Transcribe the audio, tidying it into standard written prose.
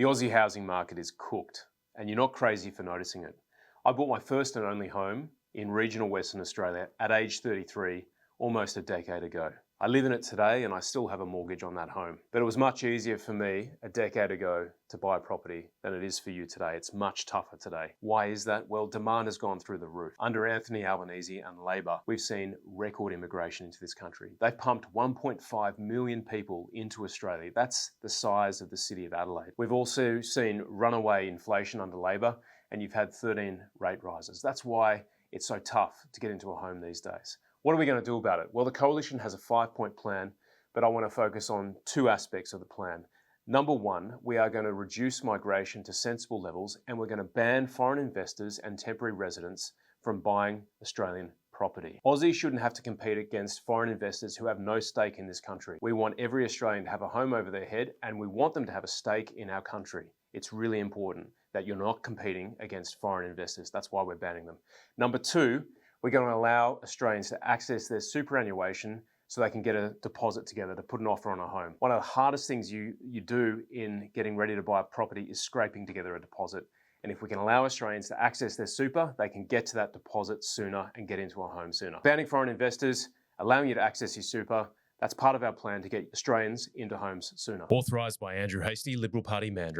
The Aussie housing market is cooked, and you're not crazy for noticing it. I bought my first and only home in regional Western Australia at age 33, almost a decade ago. I live in it today and I still have a mortgage on that home. But it was much easier for me a decade ago to buy a property than it is for you today. It's much tougher today. Why is that? Well, demand has gone through the roof. Under Anthony Albanese and Labor, we've seen record immigration into this country. They've pumped 1.5 million people into Australia. That's the size of the city of Adelaide. We've also seen runaway inflation under Labor, and you've had 13 rate rises. That's why it's so tough to get into a home these days. What are we going to do about it? Well, the Coalition has a 5-point plan, but I want to focus on 2 aspects of the plan. Number 1, we are going to reduce migration to sensible levels, and we're going to ban foreign investors and temporary residents from buying Australian property. Aussies shouldn't have to compete against foreign investors who have no stake in this country. We want every Australian to have a home over their head, and we want them to have a stake in our country. It's really important that you're not competing against foreign investors. That's why we're banning them. Number 2, we're going to allow Australians to access their superannuation so they can get a deposit together to put an offer on a home. One of the hardest things you do in getting ready to buy a property is scraping together a deposit. And if we can allow Australians to access their super, they can get to that deposit sooner and get into a home sooner. Banning foreign investors, allowing you to access your super, that's part of our plan to get Australians into homes sooner. Authorised by Andrew Hastie, Liberal Party, Mandurah.